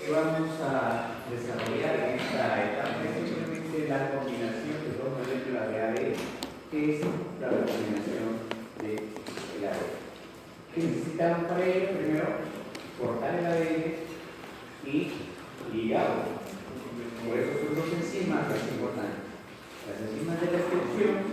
que vamos a desarrollar en esta etapa es simplemente la combinación de dos moléculas de ADN, que es la recombinación del ADN. ¿Qué necesitamos para ello? Primero, cortar el ADN y ligarlo. Por eso son dos enzimas que es importante. Las enzimas de restricción,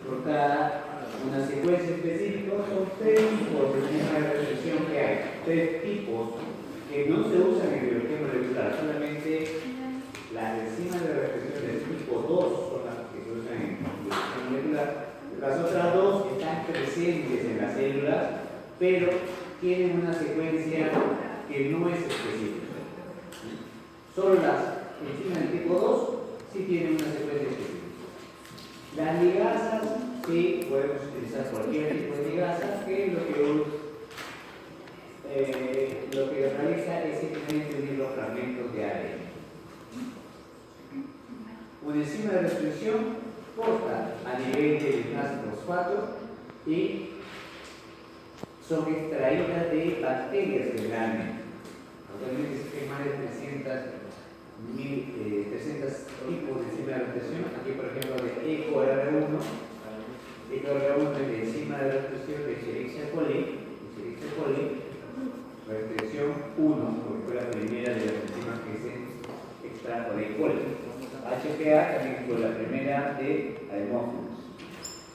cortada una secuencia específica, son tres tipos de enzimas de restricción que hay. Tres tipos que no se usan en biología molecular, solamente las enzimas de restricción del tipo 2 son las que se usan en biología molecular. Las otras dos están presentes en las células, pero tienen una secuencia que no es específica. Solo las enzimas del tipo 2 sí tienen una secuencia específica. Las ligasas, sí, podemos utilizar cualquier tipo de ligasa, que lo que realiza es simplemente unir los fragmentos de ADN. Una enzima de restricción corta a nivel del enlace fosfato y son extraídas de bacterias generalmente. Actualmente existen más de 300 tipos de enzima de restricción. Aquí, por ejemplo, de EcoR1. EcoR1 es la enzima de restricción de Escherichia coli. Restricción 1, porque fue la primera de las enzimas que se extrajo de E. coli. HPA también fue la primera de Haemophilus.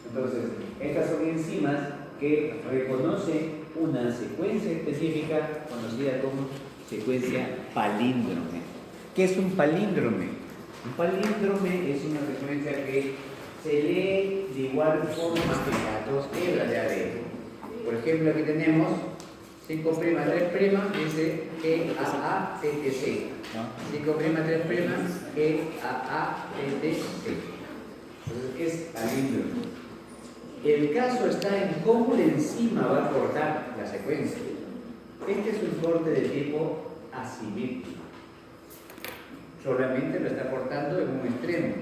Entonces, estas son enzimas que reconocen una secuencia específica conocida como secuencia palíndrome. ¿Qué es un palíndrome? Un palíndrome es una secuencia que se lee de igual forma que las dos hebras de ADN. Por ejemplo, aquí tenemos 5', 3', dice EAA-TTC. 5', 3', EAA-TTC. Entonces, ¿qué es palíndrome? El caso está en cómo la enzima va a cortar la secuencia. Este es un corte de tipo asimétrico. Solamente lo está cortando en un extremo,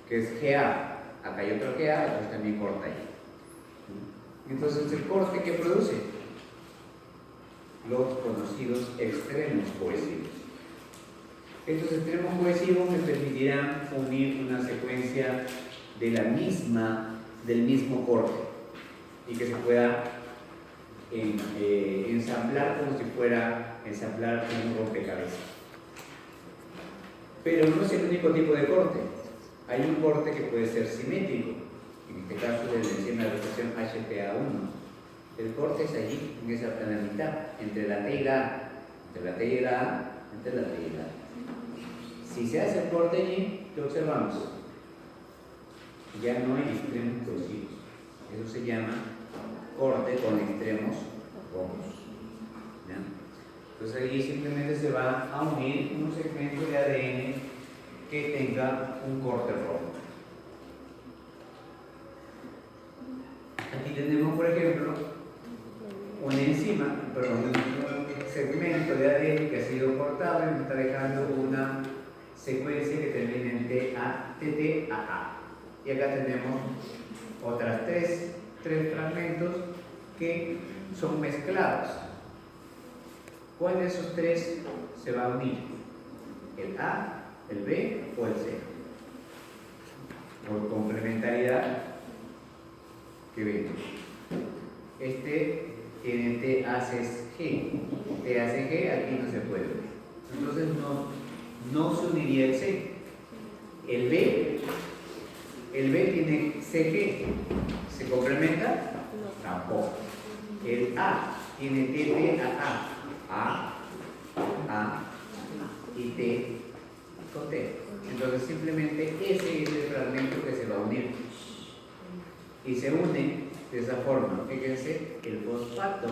que es GA. Acá hay otro GA, entonces también corta ahí. Entonces, ¿el corte que produce? Los conocidos extremos cohesivos. Estos extremos cohesivos me permitirán unir una secuencia del mismo corte y que se pueda ensamblar como si fuera ensamblar un rompecabezas. Pero no es el único tipo de corte. Hay un corte que puede ser simétrico, en este caso de la enzima de restricción HPA1. El corte es allí, en la mitad, entre la T y la A, entre la T y la A, entre la T y la A. Si se hace el corte allí, ¿qué observamos? Ya no hay extremos cohesivos. Eso se llama corte con extremos rojos. Entonces allí simplemente se va a unir un segmento de ADN que tenga un corte rojo. Aquí tenemos, por ejemplo, una enzima, un segmento de ADN que ha sido cortado y me está dejando una secuencia que termina en TAA. Y acá tenemos otras tres fragmentos que son mezclados. ¿Cuál de esos tres se va a unir? ¿El A, el B o el C? Por complementariedad, ¿qué ven? Este tiene TACG. TACG aquí no se puede ver. Entonces no se uniría el C. El B tiene CG. ¿Se complementa? Tampoco. El A tiene TTAA. A y T con T. Entonces simplemente ese es el fragmento que se va a unir. Y se une de esa forma. Fíjense, el fosfato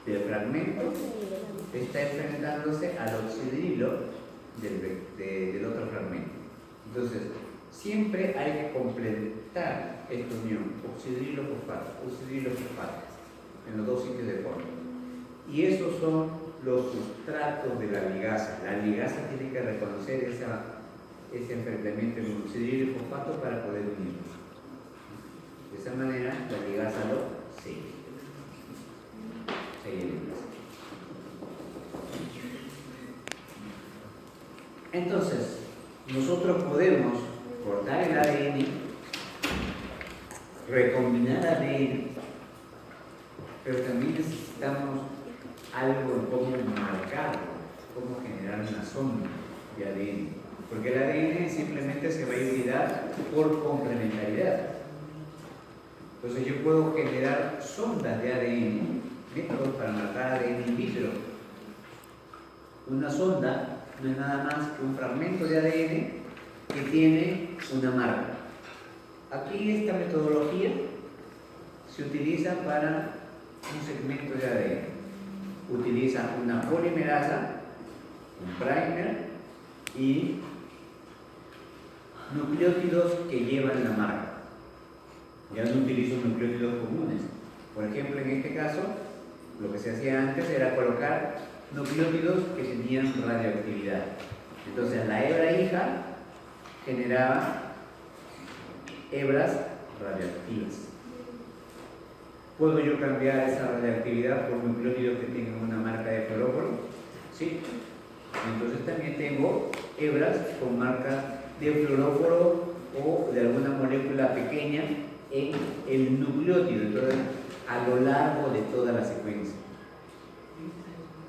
del fragmento está enfrentándose al oxidrilo del otro fragmento. Entonces, siempre hay que completar esta unión, oxidrilo-fosfato, en los dos sitios de forma. Y esos son los sustratos de la ligasa. La ligasa tiene que reconocer ese enfrentamiento entre oxidrilo y fosfato para poder unirlos. De esa manera, la ligasa lo sigue. Entonces, nosotros podemos cortar el ADN, recombinar ADN, pero también necesitamos algo en cómo marcarlo, cómo generar una sonda de ADN, porque el ADN simplemente se va a hibridar por complementariedad. Entonces yo puedo generar sondas de ADN, métodos para marcar ADN in vitro. Una sonda no es nada más que un fragmento de ADN que tiene una marca. Aquí esta metodología se utiliza para un segmento de ADN. Utiliza una polimerasa, un primer y nucleótidos que llevan la marca. Ya no utilizo nucleótidos comunes. Por ejemplo, en este caso, lo que se hacía antes era colocar nucleótidos que tenían radioactividad. Entonces, la hebra hija generaba hebras radioactivas. ¿Puedo yo cambiar esa radioactividad por nucleótidos que tengan una marca de fluoróforo? Sí. Entonces también tengo hebras con marca de fluoróforo o de alguna molécula pequeña en el nucleótido, entonces a lo largo de toda la secuencia.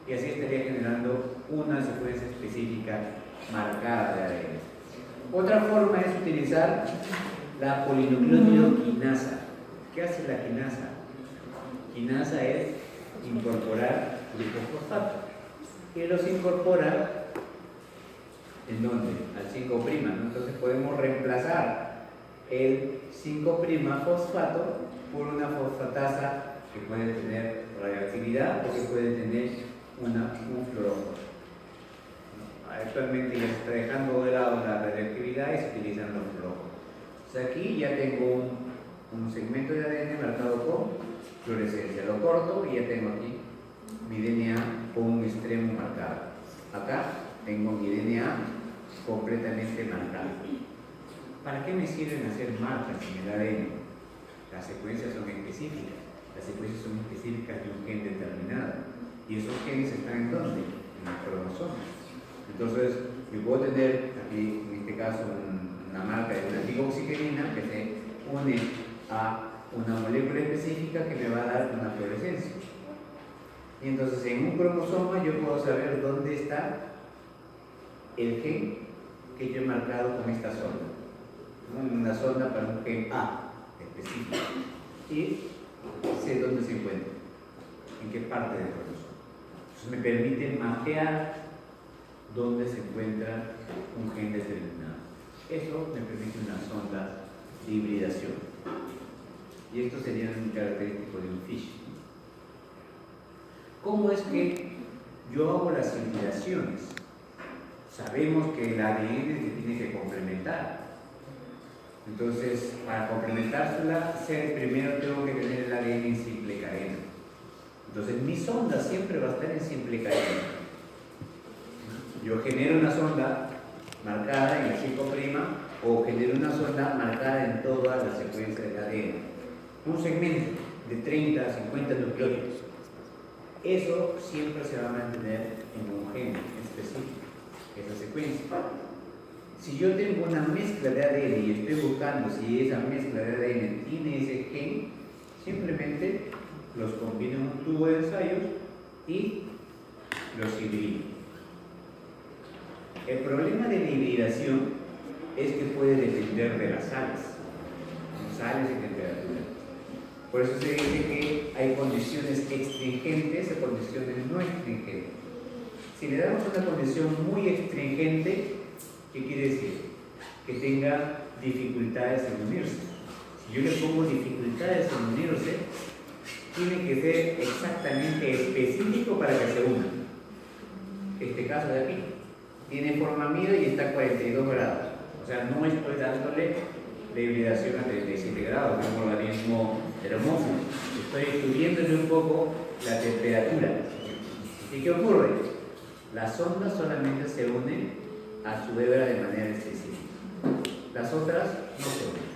Y así estaría generando una secuencia específica marcada de ADN. Otra forma es utilizar la polinucleótido quinasa. ¿Qué hace la quinasa? Quinasa es incorporar glifosfato. Y los incorpora ¿en dónde? Al 5', ¿no? Entonces podemos reemplazar el 5' fosfato por una fosfatasa que puede tener radioactividad o que puede tener un fluoróforo. Actualmente ya se está dejando de lado la radioactividad y se utilizan los fluoróforos. Entonces aquí ya tengo un segmento de ADN marcado con fluorescencia. Lo corto y ya tengo aquí mi DNA con un extremo marcado. Acá tengo mi DNA completamente marcado. ¿Para qué me sirven hacer marcas en el ADN? Las secuencias son específicas. Las secuencias son específicas de un gen determinado. ¿Y esos genes están en dónde? En los cromosomas. Entonces, yo puedo tener aquí, en este caso, una marca de una digoxigenina que se une a una molécula específica que me va a dar una fluorescencia. Y entonces, en un cromosoma yo puedo saber dónde está el gen que yo he marcado con esta sonda. Una sonda para un gen A específico. Y sé dónde se encuentra, en qué parte del cromosoma. Entonces, me permite mapear dónde se encuentra un gen determinado. Eso me permite una sonda de hibridación. Y esto sería un característico de un FISH. ¿Cómo es que yo hago las hibridaciones? Sabemos que el ADN se tiene que complementar. Entonces, para complementársela, primero tengo que tener el ADN en simple cadena. Entonces, mi sonda siempre va a estar en simple cadena. Yo genero una sonda marcada en el 5' o genero una sonda marcada en toda la secuencia del ADN. Un segmento de 30 a 50 nucleótidos. Eso siempre se va a mantener en un gen específico, esa secuencia. Si yo tengo una mezcla de ADN y estoy buscando si esa mezcla de ADN tiene ese gen, simplemente los combino en un tubo de ensayos y los hibrido. El problema de la hibridación es que puede depender de las sales y temperatura. Por eso se dice que hay condiciones extringentes y condiciones no extringentes. Si le damos una condición muy extringente, ¿qué quiere decir? Que tenga dificultades en unirse. Si yo le pongo dificultades en unirse, tiene que ser exactamente específico para que se unan. Este caso de aquí tiene formamido y está a 42 grados. O sea, no estoy dándole la hibridación a 37 grados, es un organismo hermoso. Estoy subiéndole un poco la temperatura. ¿Y qué ocurre? Las sondas solamente se unen a su hebra de manera específica. Las otras no se unen.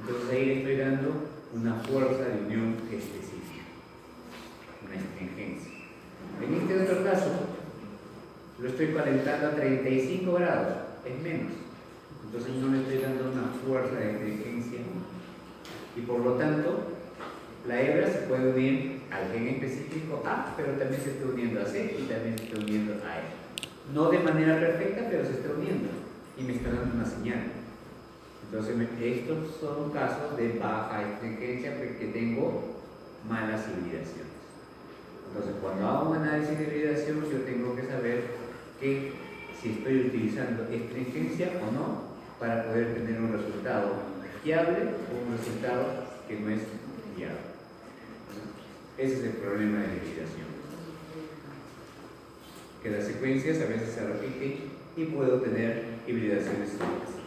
Entonces ahí le estoy dando una fuerza de unión específica. Yo estoy calentando a 35 grados, es menos. Entonces no le estoy dando una fuerza de inteligencia. Y por lo tanto, la hebra se puede unir al gen específico A, pero también se está uniendo a C y también se está uniendo a E. No de manera perfecta, pero se está uniendo y me está dando una señal. Entonces, estos son casos de baja estringencia porque tengo malas hibridaciones. Entonces, cuando hago un análisis de hibridación, yo tengo que saber que si estoy utilizando estringencia o no para poder tener un resultado fiable o un resultado que no es fiable. Ese es el problema de la hibridación. Que las secuencias a veces se repiten y puedo tener hibridaciones sucesivas.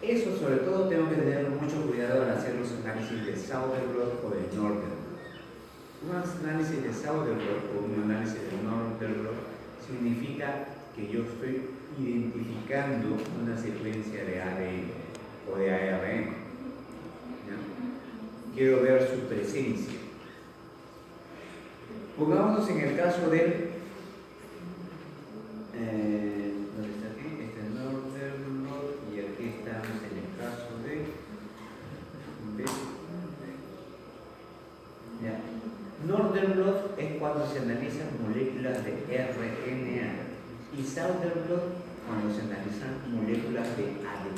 Eso sobre todo tengo que tener mucho cuidado al hacer los análisis de Sauerbrot o de Nordenblot. Un análisis de Sauerbrot o un análisis de Nordenblot significa que yo estoy identificando una secuencia de ADN o de ARN. Quiero ver su presencia. Pongámonos en el caso del ¿dónde está aquí? Este es Nordenblot y aquí estamos en el caso de Nordenblot es cuando se analizan moléculas de RNA y Sauerbrot cuando se analizan moléculas de ADN.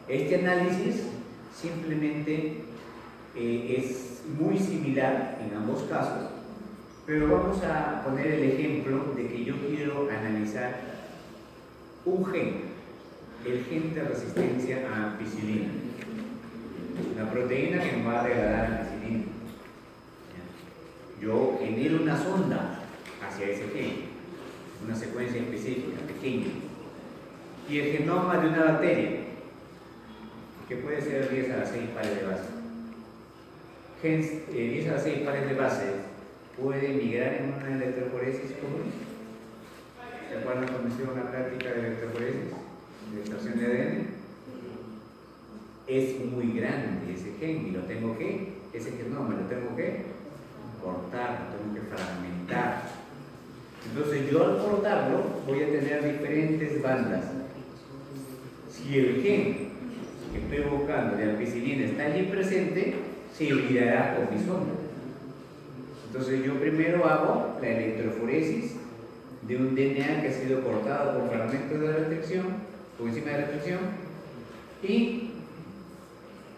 Este análisis simplemente es muy similar en ambos casos, pero vamos a poner el ejemplo de que yo quiero analizar un gen, el gen de resistencia a ampicilina, la proteína que me va a regalar ampicilina. Yo genero una sonda hacia ese gen, una secuencia específica, pequeña, y el genoma de una bacteria, que puede ser 10 a la 6 pares de base. 10 a la 6 pares de bases puede migrar en una electroforesis común. ¿Se acuerdan cuando hicieron una práctica de electroforesis? De extracción de ADN. Es muy grande ese gen y lo tengo que, ese genoma lo tengo que cortar, lo tengo que fragmentar. Entonces yo al cortarlo voy a tener diferentes bandas. Si el gen que estoy buscando de ampicilina está allí presente, se hibridará con mi sonda. Entonces yo primero hago la electroforesis de un DNA que ha sido cortado con fragmentos de restricción, por encima de la restricción, y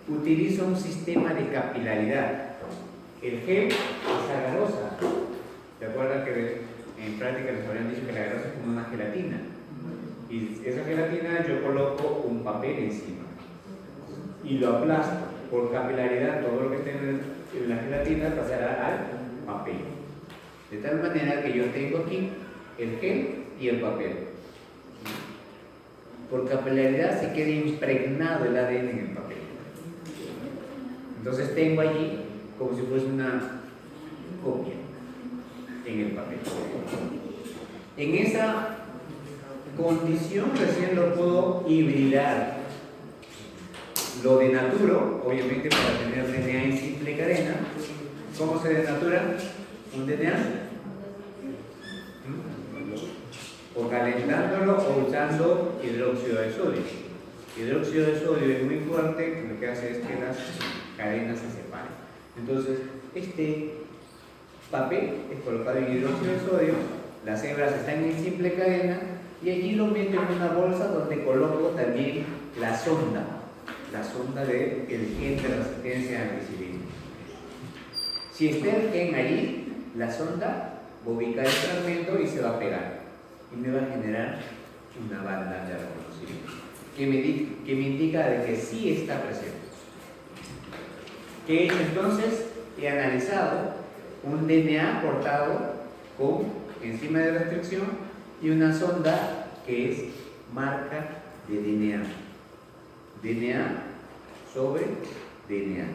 utilizo un sistema de capilaridad. El gel es agarrosa. ¿Se acuerdan que en práctica les habrían dicho que la agarrosa es como una gelatina? Y esa gelatina yo coloco un papel encima y lo aplasto. Por capilaridad, todo lo que tenga en la gelatina pasará al papel. De tal manera que yo tengo aquí el gel y el papel. Por capilaridad se queda impregnado el ADN en el papel. Entonces tengo allí como si fuese una copia en el papel. En esa condición recién lo puedo hibridar. Lo denaturo, obviamente para tener DNA en simple cadena. ¿Cómo se denatura un DNA? O calentándolo o usando hidróxido de sodio. Hidróxido de sodio es muy fuerte, lo que hace es que las cadenas se separen. Entonces, este papel es colocado en hidróxido de sodio, las hebras están en simple cadena y allí lo meto en una bolsa donde coloco también la sonda del gen de resistencia a ampicilina. Si está el gen allí, la sonda va a ubicar el fragmento y se va a pegar y me va a generar una banda de reconocimiento que me indica de que sí está presente. ¿Qué he hecho entonces? He analizado un DNA cortado con enzima de restricción y una sonda que es marca de DNA. DNA sobre DNA.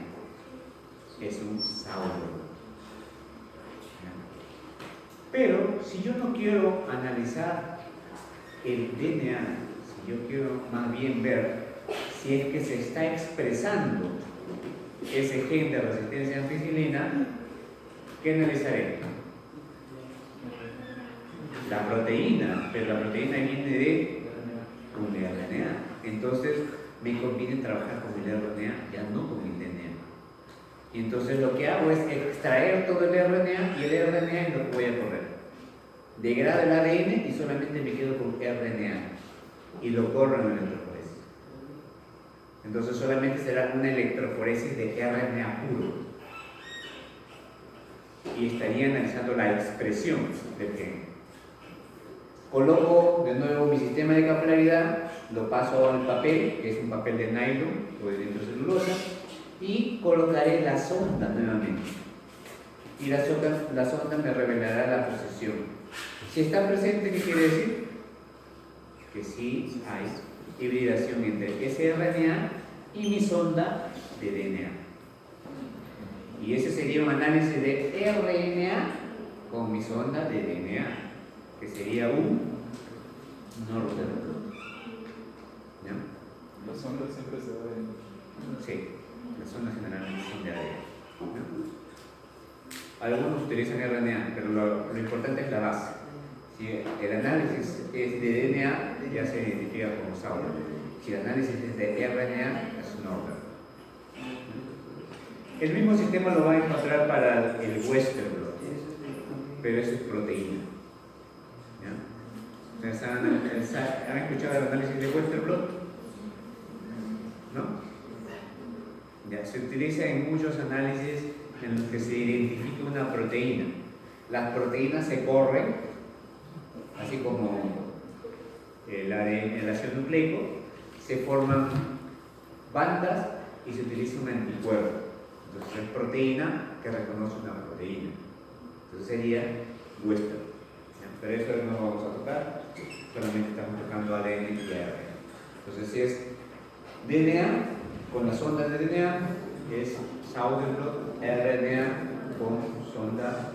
Es un Sauerbrot. Pero si yo no quiero analizar el DNA, si yo quiero más bien ver si es que se está expresando ese gen de resistencia a ampicilina, ¿qué analizaré? la proteína, pero la proteína viene de un RNA. Entonces me conviene trabajar con el RNA, ya no con el DNA. Y entonces lo que hago es extraer todo el RNA y el RNA es lo que voy a correr. Degrado el ADN y solamente me quedo con RNA y lo corro en la electroforesis. Entonces solamente será una electroforesis de RNA puro y estaría analizando la expresión del gen. Coloco de nuevo mi sistema de capilaridad, lo paso al papel, que es un papel de nylon o de nitrocelulosa, y colocaré la sonda nuevamente. Y la sonda me revelará la posición. Si está presente, ¿qué quiere decir? Que sí hay hibridación entre ese RNA y mi sonda de DNA. Y ese sería un análisis de RNA con mi sonda de DNA, que sería un norte. ¿Ya? Las sondas siempre se ven. Sí, las sondas generalmente son de ADN. ¿Ya? Algunos utilizan RNA, pero lo importante es la base. Si el análisis es de DNA, ya se identifica como SAUR. Si el análisis es de RNA, es NORDER. El mismo sistema lo va a encontrar para el Western blot, pero eso es proteína. ¿Ya? ¿Ustedes han escuchado el análisis de Western blot? ¿No? Ya, se utiliza en muchos análisis en los que se identifica una proteína. Las proteínas se corren, así como el ácido nucleico, se forman bandas y se utiliza un anticuerpo. Entonces es proteína que reconoce una proteína. Entonces sería Western. Pero eso no lo vamos a tocar, solamente estamos tocando ADN y ARN. Entonces si es DNA con la sonda de DNA, es Southern blot, RNA con sonda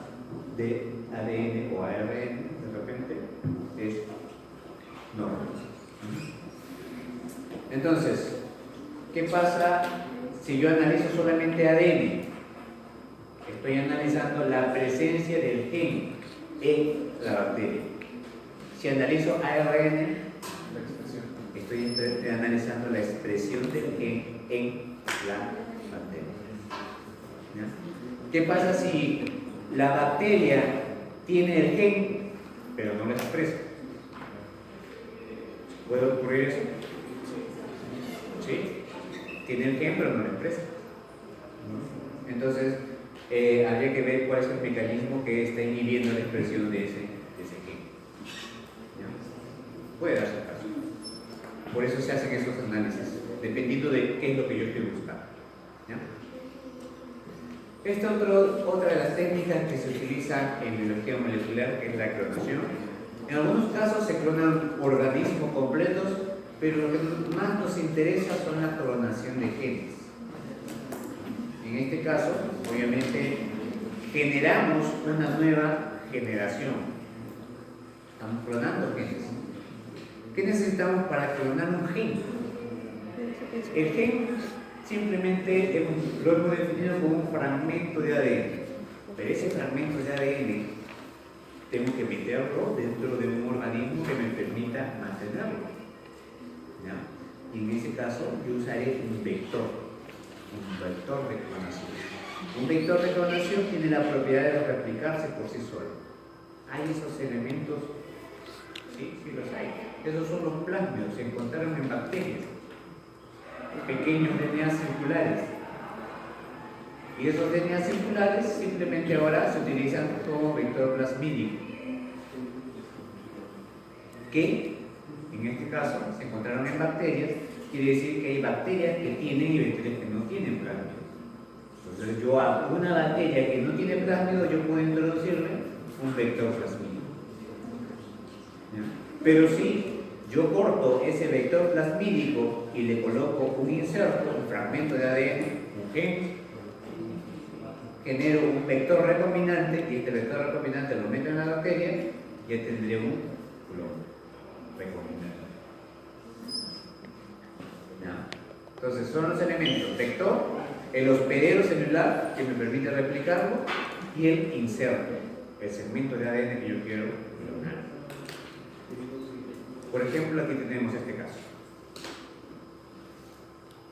de ADN o ARN, de repente es normal. Entonces, ¿qué pasa si yo analizo solamente ADN? Estoy analizando la presencia del gen en la bacteria. Si analizo ARN, estoy analizando la expresión del gen en la bacteria. ¿Ya? ¿Qué pasa si la bacteria tiene el gen, pero no lo expresa? ¿Puede ocurrir eso? ¿Sí? Tiene el gen, pero no lo expresa. Entonces, habría que ver cuál es el mecanismo que está inhibiendo la expresión de ese gen. ¿Ya? Puede darse el caso. Por eso se hacen esos análisis, dependiendo de qué es lo que yo estoy buscando. ¿Ya? Esta es otra de las técnicas que se utilizan en biología molecular, que es la clonación. En algunos casos se clonan organismos completos, pero lo que más nos interesa son la clonación de genes. En este caso, obviamente, generamos una nueva generación. Estamos clonando genes. ¿Qué necesitamos para clonar un gen? El gen simplemente lo hemos definido como un fragmento de ADN, pero ese fragmento de ADN tengo que meterlo dentro de un organismo que me permita mantenerlo. ¿Ya? Y en ese caso yo usaré un vector de clonación. Un vector de clonación tiene la propiedad de replicarse por sí solo. ¿Hay esos elementos? Sí, sí los hay. Esos son los plasmidos, se encontraron en bacterias. Pequeños DNA circulares. Y esos DNA circulares simplemente ahora se utilizan como vector plasmídico, que en este caso se encontraron en bacterias. Quiere decir que hay bacterias que tienen y bacterias que no tienen plásmido. Entonces yo a una bacteria que no tiene plásmido yo puedo introducirle un vector plasmídico. Pero si yo corto ese vector plasmídico y le coloco un inserto, un fragmento de ADN, un gen, genero un vector recombinante y este vector recombinante lo meto en la bacteria, ya tendré un clon recombinante. ¿Ya? Entonces son los elementos: vector, el hospedero celular que me permite replicarlo y el inserto, el segmento de ADN que yo quiero clonar. Por ejemplo, aquí tenemos este caso.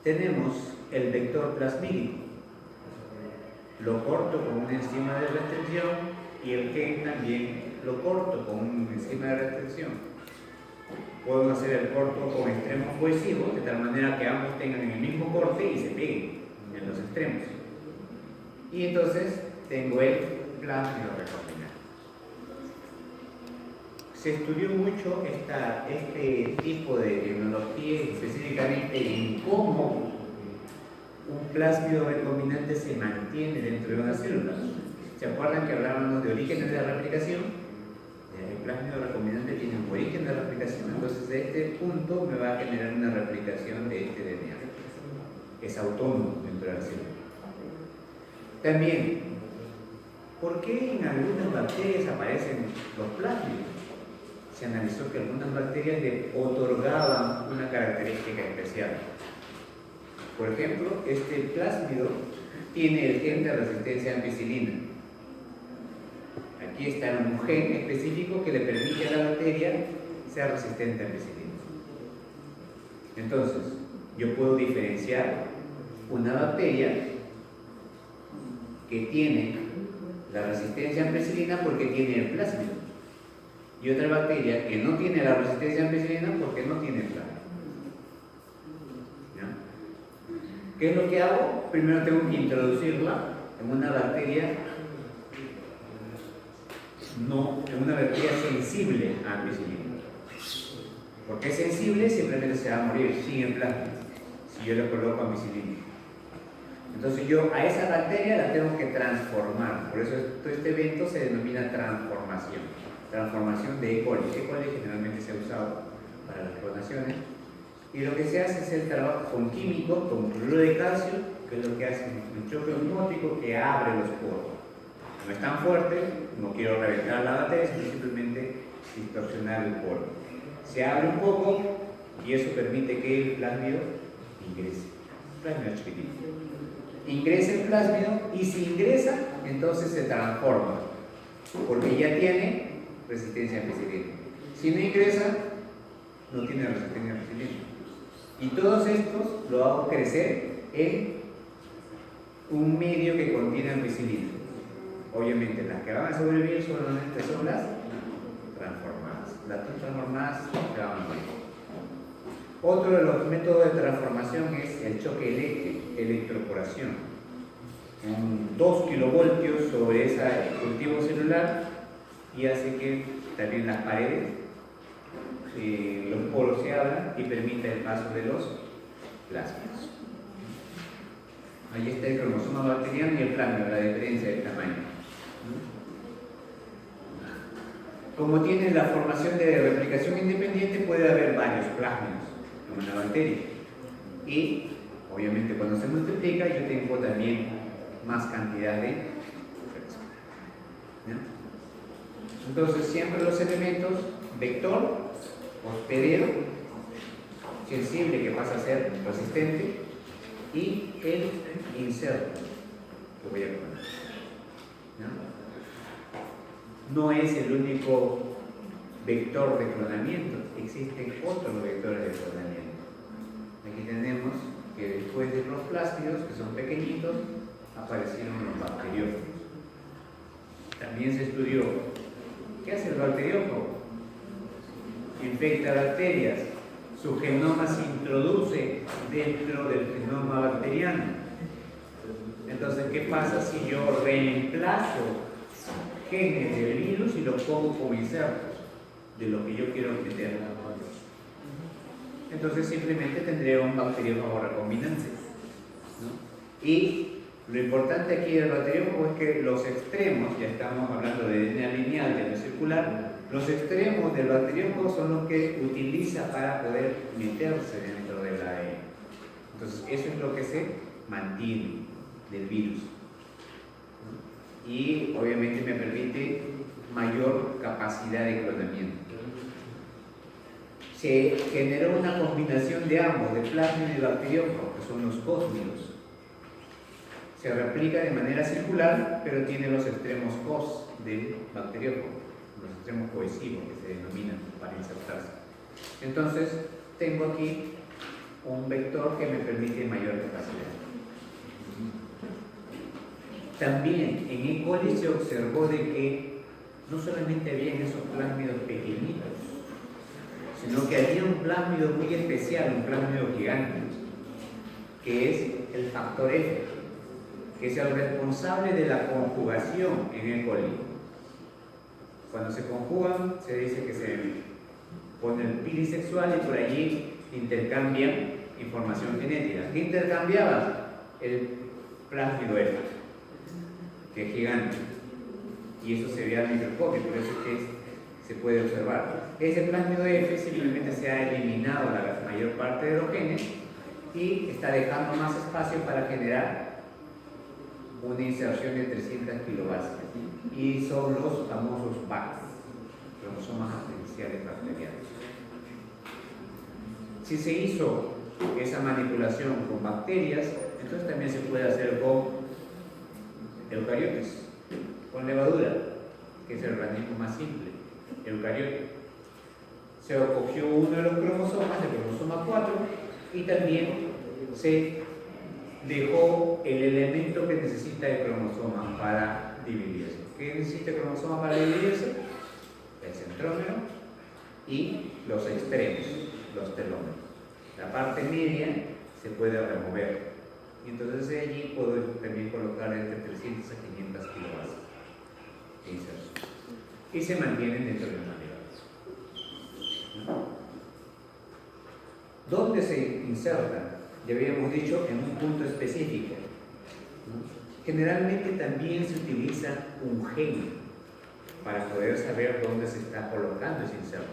Tenemos el vector plasmídico. Lo corto con una enzima de restricción y el gen también lo corto con una enzima de restricción. Puedo hacer el corto con extremos cohesivos, de tal manera que ambos tengan el mismo corte y se peguen en los extremos. Y entonces tengo el plásmido recombinante. Se estudió mucho este tipo de tecnología, específicamente en cómo un plásmido recombinante se mantiene dentro de una célula. ¿Se acuerdan que hablábamos de orígenes de la replicación? El plásmido recombinante tiene un origen de replicación, entonces de este punto me va a generar una replicación de este DNA. Es autónomo dentro de la célula. También, ¿por qué en algunas bacterias aparecen los plásmidos? Se analizó que algunas bacterias le otorgaban una característica especial. Por ejemplo, este plásmido tiene el gen de resistencia a ampicilina. Aquí está un gen específico que le permite a la bacteria ser resistente a ampicilina. Entonces, yo puedo diferenciar una bacteria que tiene la resistencia a ampicilina porque tiene el plásmido, y otra bacteria que no tiene la resistencia a ampicilina porque no tiene el plásmido. ¿Ya? ¿Qué es lo que hago? Primero tengo que introducirla en una bacteria sensible a ampicilina. Porque es sensible, simplemente se va a morir sin el plásmido si yo le coloco ampicilina. Entonces yo a esa bacteria la tengo que transformar. Por eso todo este evento se denomina transformación de E. coli. E. coli generalmente se ha usado para las clonaciones. Y lo que se hace es el trabajo con químicos, con cloruro de calcio, que es lo que hace un choque osmótico que abre los poros. No es tan fuerte, no quiero reventar la bacteria, sino simplemente distorsionar el poro. Se abre un poco y eso permite que el plásmido ingrese. El plásmido chiquitito. Ingresa el plásmido y si ingresa, entonces se transforma, porque ya tiene resistencia a ampicilina. Si no ingresa, no tiene resistencia a ampicilina. Y todos estos lo hago crecer en un medio que contiene ampicilina. Obviamente las que van a sobrevivir solamente son las transformadas. Las transformadas se van a morir. Otro de los métodos de transformación es el choque eléctrico, electroporación. 2 kilovoltios sobre ese cultivo celular y hace que también las paredes, los poros se abran y permita el paso de los plásmidos. Ahí está el cromosoma bacteriano y el plásmido, la diferencia de tamaño. Como tiene la formación de replicación independiente, puede haber varios plásmidos en una bacteria. Y obviamente cuando se multiplica yo tengo también más cantidad de fracción. Entonces siempre los elementos vector, hospedero, sensible que pasa a ser resistente y el inserto que voy a poner. No es el único vector de clonamiento, existen otros vectores de clonamiento. Aquí tenemos que después de los plásmidos, que son pequeñitos, aparecieron los bacteriófagos. También se estudió qué hace el bacteriófago. Infecta bacterias, su genoma se introduce dentro del genoma bacteriano. Entonces, ¿qué pasa si yo reemplazo genes del virus y los pongo como insertos de lo que yo quiero meter? Entonces simplemente tendré un bacteriófago recombinante, ¿no? Y lo importante aquí del bacteriófago es que los extremos, ya estamos hablando de DNA lineal, de DNA circular, los extremos del bacteriófago son los que utiliza para poder meterse dentro del ADN. Entonces eso es lo que se mantiene del virus. Y obviamente me permite mayor capacidad de clonamiento. Se generó una combinación de ambos, de plásmido y bacteriófago, que son los cósmidos. Se replica de manera circular, pero tiene los extremos cos del bacteriófago, los extremos cohesivos que se denominan para insertarse. Entonces, tengo aquí un vector que me permite mayor capacidad. También en E. coli se observó de que no solamente habían esos plásmidos pequeñitos, sino que había un plásmido muy especial, un plásmido gigante, que es el factor F, que es el responsable de la conjugación en E. coli. Cuando se conjugan, se dice que se pone el pili sexual y por allí intercambian información genética. ¿Qué intercambiaban? El plásmido F, que es gigante. Y eso se ve al microscopio, por eso es que se puede observar. Ese plásmido F simplemente se ha eliminado la mayor parte de los genes y está dejando más espacio para generar una inserción de 300 kilobases. Y son los famosos BACs, cromosomas artificiales bacterianos. Si se hizo esa manipulación con bacterias, entonces también se puede hacer con eucariotes, con levadura, que es el organismo más simple, eucariote. Se cogió uno de los cromosomas, el cromosoma 4, y también se dejó el elemento que necesita el cromosoma para dividirse. ¿Qué necesita el cromosoma para dividirse? El centrómero y los extremos, los telómeros. La parte media se puede remover. Y entonces de allí puedo también colocar entre 300 a 500 kilobases de inserción. Y se mantienen dentro de una unidad. ¿Dónde se inserta? Ya habíamos dicho en un punto específico. Generalmente también se utiliza un gen para poder saber dónde se está colocando ese inserto.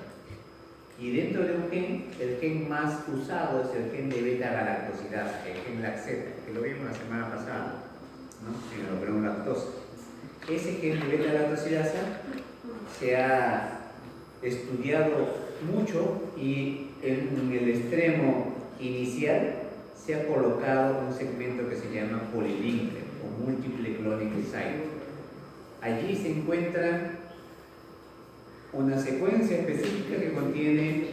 Y dentro de un gen, el gen más usado es el gen de beta-galactosidasa, el gen laxeta, que lo vimos la semana pasada, ¿no? En la bronlactosa. Ese gen de beta-galactosidasa se ha estudiado mucho y en el extremo inicial se ha colocado un segmento que se llama polilínker o múltiple clonic site. Allí se encuentra una secuencia específica que contiene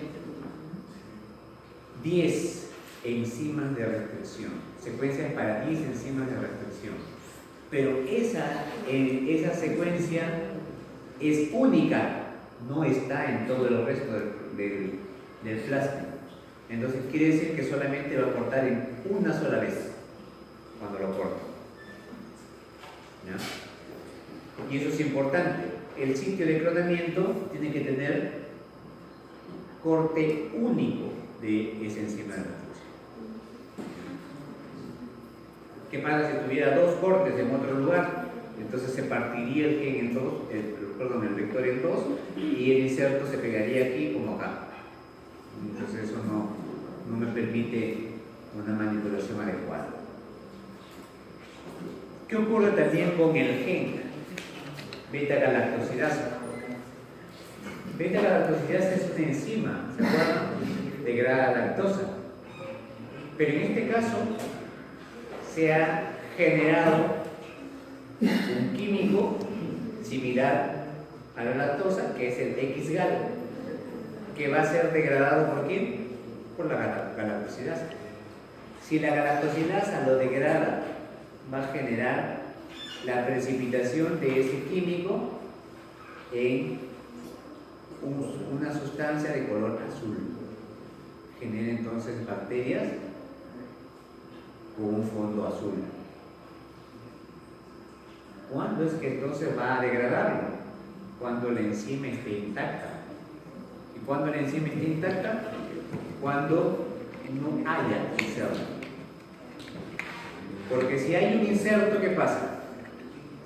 10 enzimas de restricción, secuencias para 10 enzimas de restricción. Pero esa secuencia es única, no está en todo el resto del plasma. Entonces quiere decir que solamente va a cortar en una sola vez cuando lo corta. ¿Ya? Y eso es importante. El sitio de clonamiento tiene que tener corte único de esa enzima de restricción. ¿Qué pasa si tuviera dos cortes en otro lugar? Entonces se partiría el gen en dos, el vector en dos, y el inserto se pegaría aquí como acá. Entonces eso no me permite una manipulación adecuada. ¿Qué ocurre también con el gen beta-galactosidasa? Beta-galactosidasa es una enzima, ¿se acuerdan? Degrada lactosa. Pero en este caso se ha generado un químico similar a la lactosa, que es el X-gal, que va a ser degradado ¿por quién? Por la galactosidasa. Si la galactosidasa lo degrada, va a generar la precipitación de ese químico en una sustancia de color azul. Genera entonces bacterias con un fondo azul. ¿Cuándo es que entonces va a degradarlo? Cuando la enzima esté intacta. ¿Y cuando la enzima esté intacta? Cuando no haya inserto. Porque si hay un inserto, ¿qué pasa?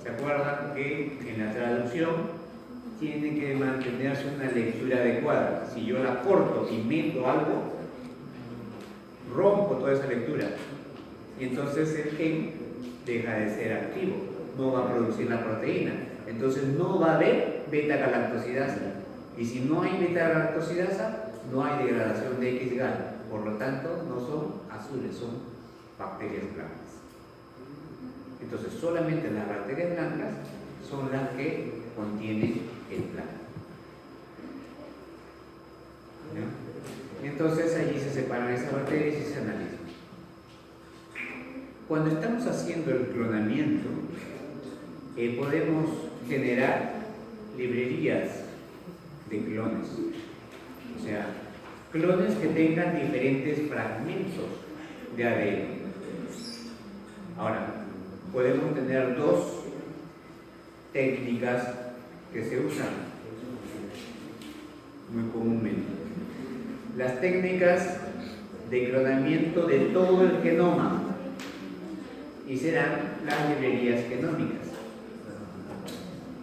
¿Se acuerdan que en la traducción tiene que mantenerse una lectura adecuada? Si yo la corto y meto algo, rompo toda esa lectura. Y entonces el gen deja de ser activo, no va a producir la proteína. Entonces no va a haber beta-galactosidasa. Y si no hay beta-galactosidasa, no hay degradación de X-gal. Por lo tanto, no son azules, son bacterias blancas. Entonces, solamente las bacterias blancas son las que contienen el plasma. ¿No? Entonces allí se separan esas bacterias y se analizan. Cuando estamos haciendo el clonamiento, podemos generar librerías de clones. O sea, clones que tengan diferentes fragmentos de ADN. Ahora, podemos tener dos técnicas que se usan muy comúnmente. Las técnicas de clonamiento de todo el genoma, y serán las librerías genómicas.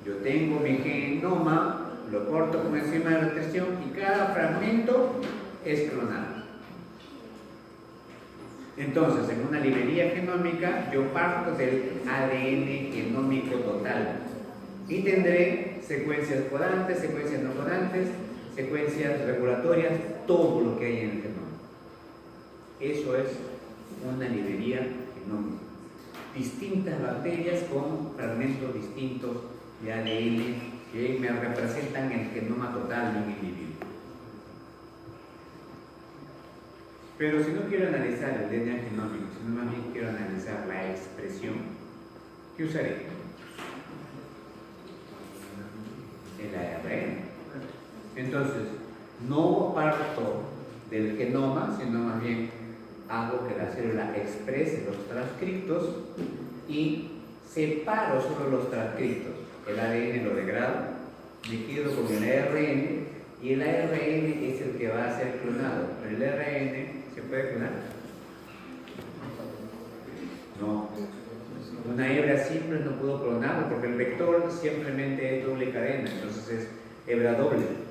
Yo tengo mi genoma, lo corto con enzima de retención y cada fragmento es clonado. Entonces, en una librería genómica, yo parto del ADN genómico total y tendré secuencias codantes, secuencias no codantes, secuencias regulatorias, todo lo que hay en el genoma. Eso es una librería genómica. Distintas bacterias con fragmentos distintos de ADN que me representan el genoma total de un individuo. Pero si no quiero analizar el DNA genómico, sino más bien quiero analizar la expresión, ¿qué usaré? El ARN. Entonces, no parto del genoma, sino más bien hago que la célula exprese los transcriptos y separo solo los transcriptos. El ADN lo degrado, me quedo con el ARN y el ARN es el que va a ser clonado. Pero el ARN ¿se puede clonar? No. Una hebra simple no puedo clonarlo porque el vector simplemente es doble cadena, entonces es hebra doble.